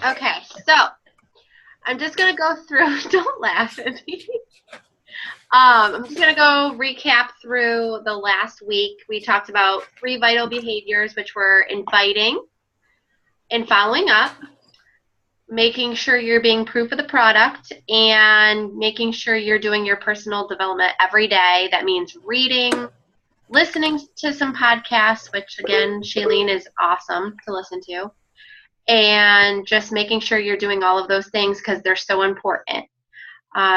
Okay, so I'm just going to go through, don't laugh at me. I'm just going to go recap through the last week. We talked about 3 vital behaviors, which were inviting and following up, making sure you're being proof of the product, and making sure you're doing your personal development every day. That means reading, listening to some podcasts, which again, Shailene is awesome to listen to, and just making sure you're doing all of those things because they're so important.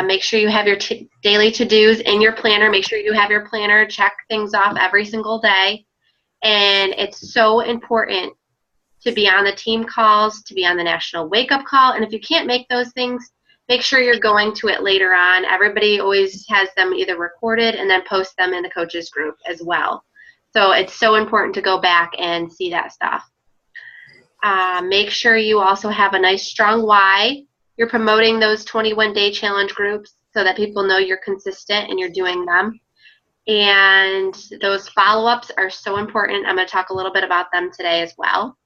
Make sure you have your daily to-dos in your planner. Make sure you have your planner, check things off every single day. And it's so important to be on the team calls, to be on the national wake-up call. And if you can't make those things, make sure you're going to it later on. Everybody always has them either recorded and then post them in the coaches group as well. So it's so important to go back and see that stuff. Make sure you also have a nice strong why. You're promoting those 21-day challenge groups so that people know you're consistent and you're doing them. And those follow-ups are so important. I'm going to talk a little bit about them today as well.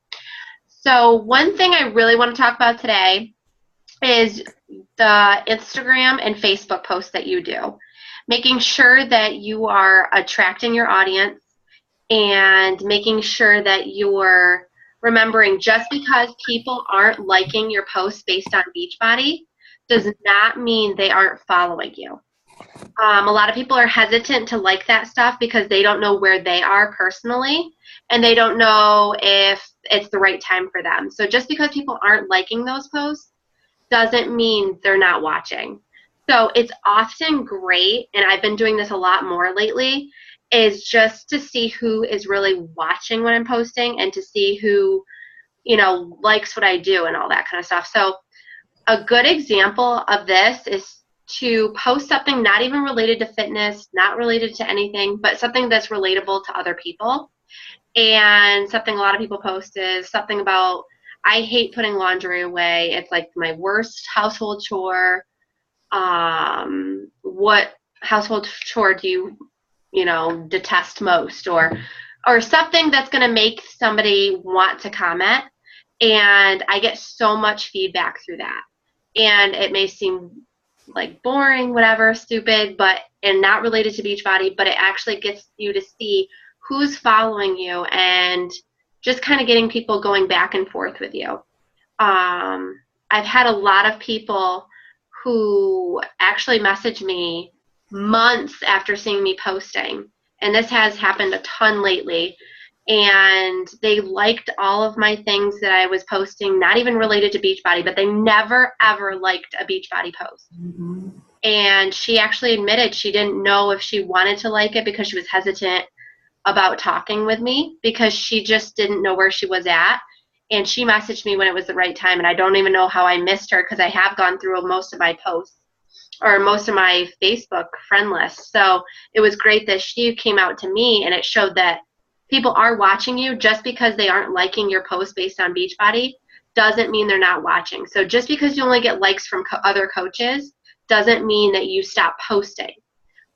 So one thing I really want to talk about today is the Instagram and Facebook posts that you do. Making sure that you are attracting your audience and making sure that you're remembering just because people aren't liking your posts based on Beachbody does not mean they aren't following you. A lot of people are hesitant to like that stuff because they don't know where they are personally and they don't know if it's the right time for them. So just because people aren't liking those posts doesn't mean they're not watching. So it's often great, and I've been doing this a lot more lately, is just to see who is really watching what I'm posting and to see who, likes what I do and all that kind of stuff. So a good example of this is to post something not even related to fitness, not related to anything, but something that's relatable to other people. And something a lot of people post is something about, I hate putting laundry away. It's like my worst household chore. What household chore do you detest most? Or something that's going to make somebody want to comment. And I get so much feedback through that. And it may seem like boring, whatever, stupid, and not related to Beachbody, but it actually gets you to see who's following you and just kind of getting people going back and forth with you. I've had a lot of people who actually message me months after seeing me posting, and this has happened a ton lately, and they liked all of my things that I was posting, not even related to Beachbody, but they never, ever liked a Beachbody post. Mm-hmm. And she actually admitted she didn't know if she wanted to like it because she was hesitant about talking with me because she just didn't know where she was at. And she messaged me when it was the right time, and I don't even know how I missed her because I have gone through most of my posts or most of my Facebook friend list. So it was great that she came out to me, and it showed that people are watching you. Just because they aren't liking your post based on Beachbody doesn't mean they're not watching. So just because you only get likes from other coaches doesn't mean that you stop posting.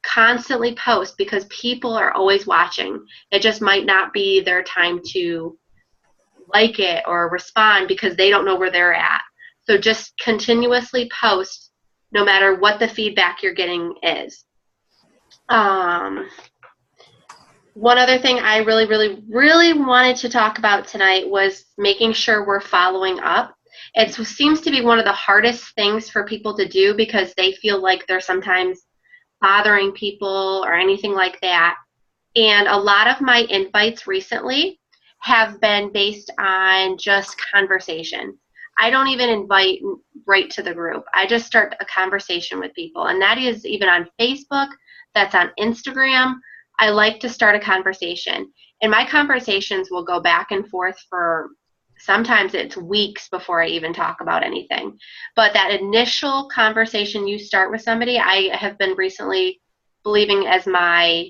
Constantly post because people are always watching. It just might not be their time to like it or respond because they don't know where they're at. So just continuously post no matter what the feedback you're getting is. One other thing I really, really, really wanted to talk about tonight was making sure we're following up. It seems to be one of the hardest things for people to do because they feel like they're sometimes bothering people or anything like that. And a lot of my invites recently have been based on just conversation. I don't even invite right to the group. I just start a conversation with people. And that is even on Facebook, that's on Instagram. I like to start a conversation. And my conversations will go back and forth for sometimes it's weeks before I even talk about anything. But that initial conversation you start with somebody, I have been recently believing as my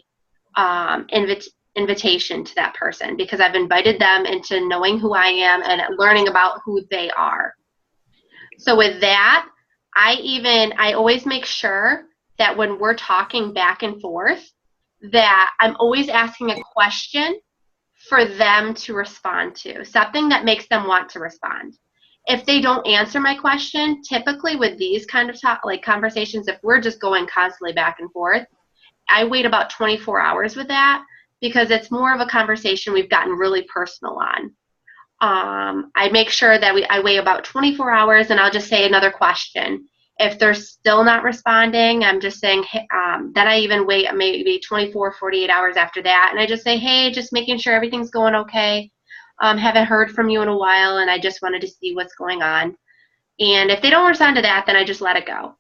invitation to that person because I've invited them into knowing who I am and learning about who they are. So with that, I always make sure that when we're talking back and forth, that I'm always asking a question for them to respond to, something that makes them want to respond. If they don't answer my question, typically with these kind of conversations, if we're just going constantly back and forth, I wait about 24 hours with that because it's more of a conversation we've gotten really personal on. I make sure that I wait about 24 hours and I'll just say another question. If they're still not responding, I'm just saying, then I even wait maybe 24, 48 hours after that. And I just say, hey, just making sure everything's going okay. Haven't heard from you in a while and I just wanted to see what's going on. And if they don't respond to that, then I just let it go.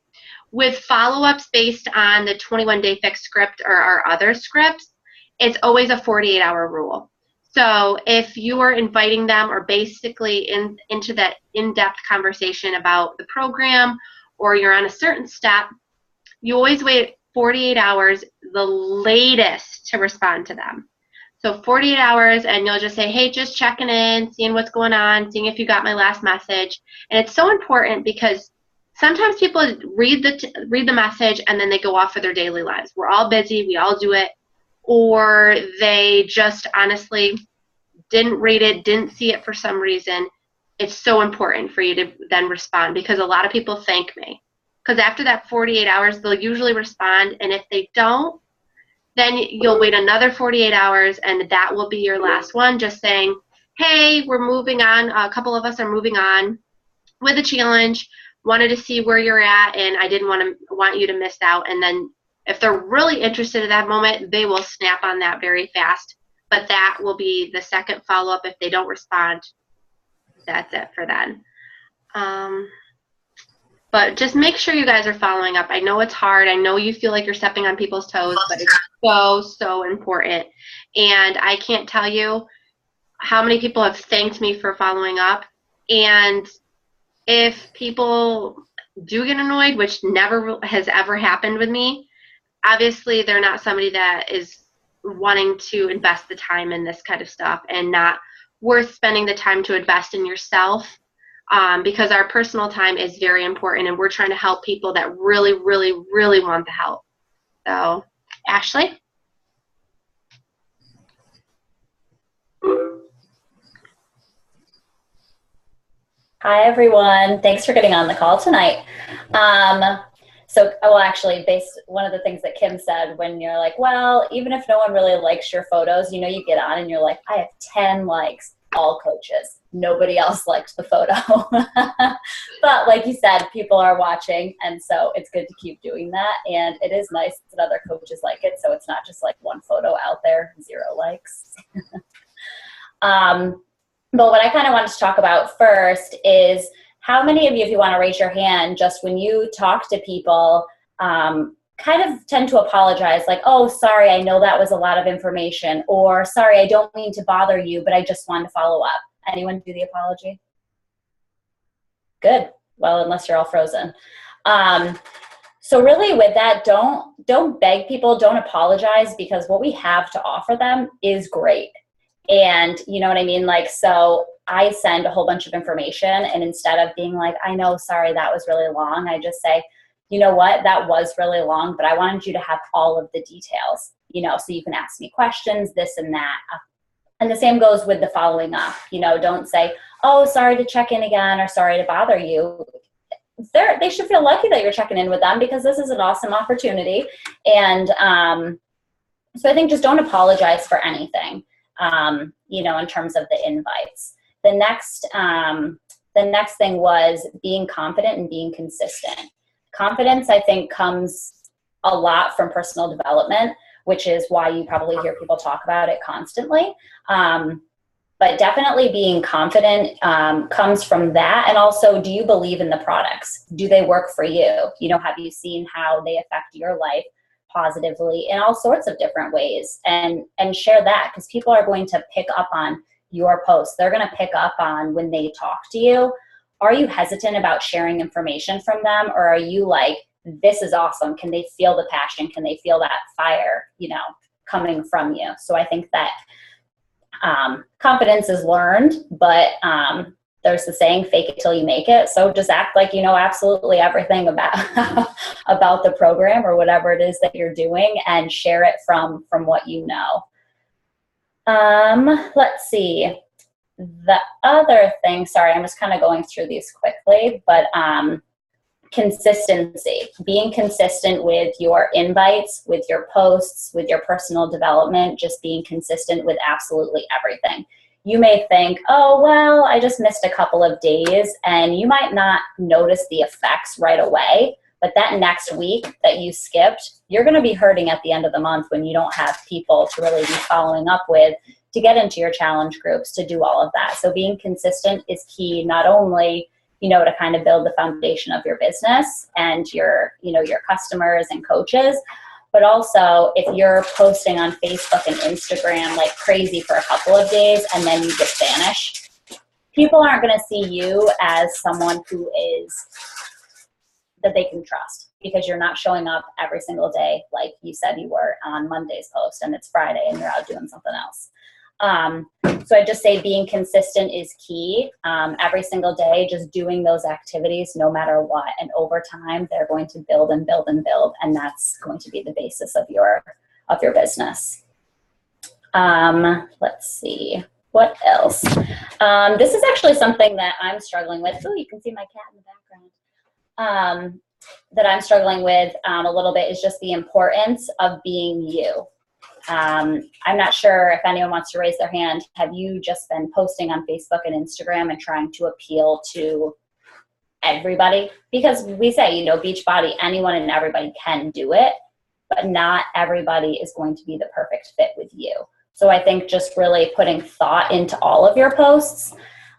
With follow-ups based on the 21-day fixed script or our other scripts, it's always a 48-hour rule. So if you are inviting them or basically into that in-depth conversation about the program or you're on a certain step, you always wait 48 hours, the latest, to respond to them. So 48 hours, and you'll just say, hey, just checking in, seeing what's going on, seeing if you got my last message. And it's so important because sometimes people read the message and then they go off for their daily lives. We're all busy, we all do it. Or they just honestly didn't read it, didn't see it for some reason. It's so important for you to then respond because a lot of people thank me. Because after that 48 hours, they'll usually respond. And if they don't, then you'll wait another 48 hours and that will be your last one. Just saying, hey, we're moving on. A couple of us are moving on with the challenge. Wanted to see where you're at and I didn't want you to miss out. And then if they're really interested at that moment, they will snap on that very fast. But that will be the second follow-up. If they don't respond, that's it for then. But just make sure you guys are following up. I know it's hard. I know you feel like you're stepping on people's toes, but it's so, so important. And I can't tell you how many people have thanked me for following up. And if people do get annoyed, which never has ever happened with me, obviously they're not somebody that is wanting to invest the time in this kind of stuff and not worth spending the time to invest in yourself, because our personal time is very important and we're trying to help people that really, really, really want the help. So, Ashley? Hi, everyone. Thanks for getting on the call tonight. Actually, one of the things that Kim said when you're like, well, even if no one really likes your photos, you get on and you're like, I have 10 likes, all coaches. Nobody else liked the photo. But like you said, people are watching, and so it's good to keep doing that. And it is nice that other coaches like it, so it's not just like one photo out there, 0 likes. But what I kind of wanted to talk about first is how many of you, if you want to raise your hand, just when you talk to people, kind of tend to apologize, like, oh, sorry, I know that was a lot of information, or sorry, I don't mean to bother you, but I just wanted to follow up. Anyone do the apology? Good. Well, unless you're all frozen. So really with that, don't beg people, don't apologize, because what we have to offer them is great. And you know what I mean? Like, so I send a whole bunch of information, and instead of being like, I know, sorry, that was really long, I just say, you know what, that was really long, but I wanted you to have all of the details, so you can ask me questions, this and that. And the same goes with the following up. Don't say, oh, sorry to check in again, or sorry to bother you. They should feel lucky that you're checking in with them, because this is an awesome opportunity. And so I think just don't apologize for anything, in terms of the invites. The next thing was being confident and being consistent. Confidence, I think, comes a lot from personal development, which is why you probably hear people talk about it constantly. But definitely being confident comes from that. And also, do you believe in the products? Do they work for you? Have you seen how they affect your life positively in all sorts of different ways? And share that, because people are going to pick up on your posts. They're going to pick up on when they talk to you. Are you hesitant about sharing information from them? Or are you like, this is awesome? Can they feel the passion? Can they feel that fire, coming from you? So I think that confidence is learned, but there's the saying, fake it till you make it. So just act like you know absolutely everything about about the program or whatever it is that you're doing, and share it from what you know. Let's see. The other thing, sorry, I'm just kind of going through these quickly, but consistency, being consistent with your invites, with your posts, with your personal development, just being consistent with absolutely everything. You may think, oh, well, I just missed a couple of days, and you might not notice the effects right away, but that next week that you skipped, you're going to be hurting at the end of the month when you don't have people to really be following up with, to get into your challenge groups, to do all of that. So being consistent is key, not only to kind of build the foundation of your business and your customers and coaches, but also if you're posting on Facebook and Instagram like crazy for a couple of days and then you just vanish, people aren't going to see you as someone who is that they can trust, because you're not showing up every single day like you said you were on Monday's post and it's Friday and you're out doing something else. So I just say being consistent is key. Every single day, just doing those activities no matter what. And over time, they're going to build and build and build. And that's going to be the basis of your business. Let's see. What else? This is actually something that I'm struggling with. Oh, you can see my cat in the background. That I'm struggling with a little bit is just the importance of being you. I'm not sure if anyone wants to raise their hand. Have you just been posting on Facebook and Instagram and trying to appeal to everybody? Because we say, Beachbody, anyone and everybody can do it, but not everybody is going to be the perfect fit with you. So I think just really putting thought into all of your posts,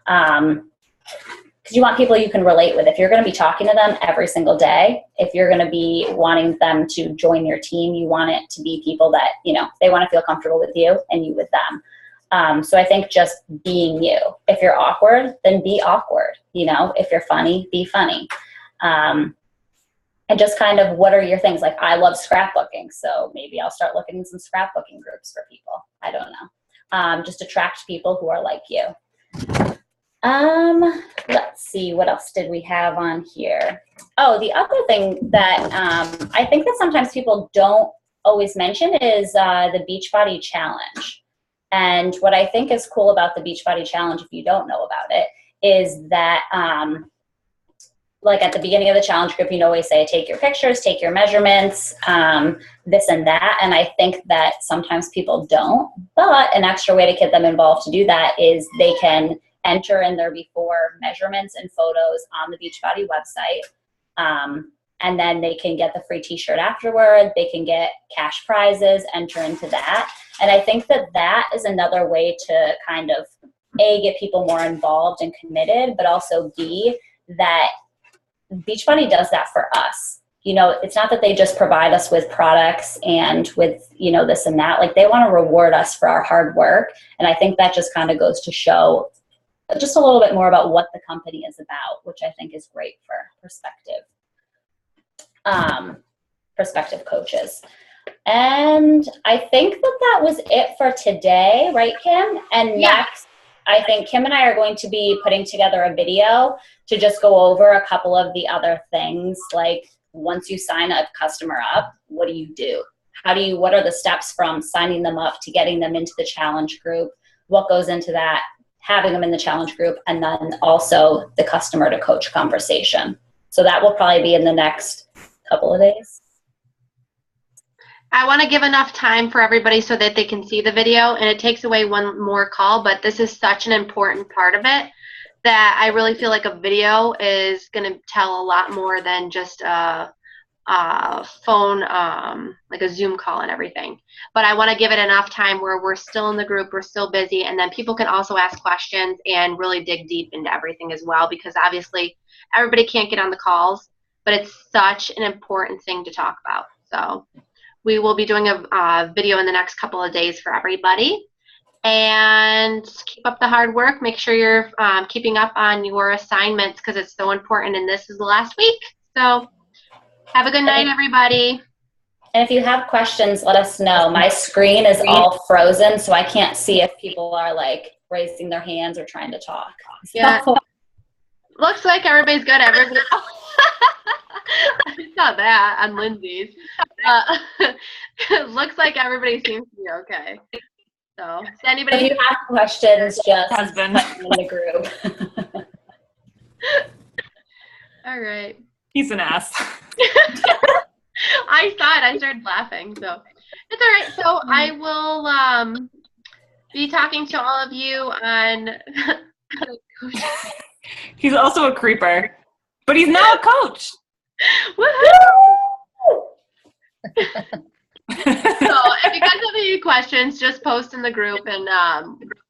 because you want people you can relate with. If you're going to be talking to them every single day, if you're going to be wanting them to join your team, you want it to be people that, they want to feel comfortable with you and you with them. So I think just being you. If you're awkward, then be awkward. If you're funny, be funny. And just kind of, what are your things? Like, I love scrapbooking, so maybe I'll start looking in some scrapbooking groups for people. I don't know. Just attract people who are like you. Let's see, what else did we have on here? Oh, the other thing that I think that sometimes people don't always mention is the Beachbody Challenge. And what I think is cool about the Beachbody Challenge, if you don't know about it, is that like at the beginning of the challenge group, always say, take your pictures, take your measurements, this and that. And I think that sometimes people don't, but an extra way to get them involved to do that is they can enter in their before measurements and photos on the Beachbody website. And then they can get the free t-shirt afterward. They can get cash prizes, enter into that. And I think that that is another way to kind of, A, get people more involved and committed, but also B, that Beachbody does that for us. It's not that they just provide us with products and with, this and that. Like, they want to reward us for our hard work. And I think that just kind of goes to show just a little bit more about what the company is about, which I think is great for prospective coaches. And I think that was it for today, right, Kim? And next, I think Kim and I are going to be putting together a video to just go over a couple of the other things. Like, once you sign a customer up, what do? What are the steps from signing them up to getting them into the challenge group? What goes into that? Having them in the challenge group, and then also the customer to coach conversation. So that will probably be in the next couple of days. I want to give enough time for everybody so that they can see the video, and it takes away one more call, but this is such an important part of it that I really feel like a video is going to tell a lot more than just a phone, like a Zoom call and everything. But I want to give it enough time where we're still in the group, we're still busy, and then people can also ask questions and really dig deep into everything as well, because obviously everybody can't get on the calls, but it's such an important thing to talk about. So we will be doing a video in the next couple of days for everybody. And keep up the hard work. Make sure you're keeping up on your assignments, because it's so important, and this is the last week. So have a good night, everybody. And if you have questions, let us know. My screen is all frozen, so I can't see if people are like raising their hands or trying to talk. Yeah. Looks like everybody's good. Everybody. Oh. I saw that on Lindsay's. Looks like everybody seems to be okay. So, does If anybody? you have questions, just Husband. put them in the group. All right. He's an ass. I saw it. I started laughing. So it's all right. So I will be talking to all of you on. He's also a creeper, but he's now a coach. Woohoo! So if you guys have any questions, just post in the group, and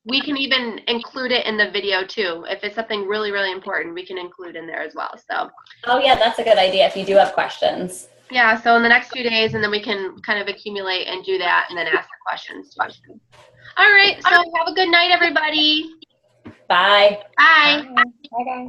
we can even include it in the video too. If it's something really, really important, we can include in there as well. So Oh yeah, that's a good idea if you do have questions. yeah, so in the next few days, and then we can kind of accumulate and do that, and then ask the questions too. All right, so have a good night, everybody. Bye. Bye. Bye, guys.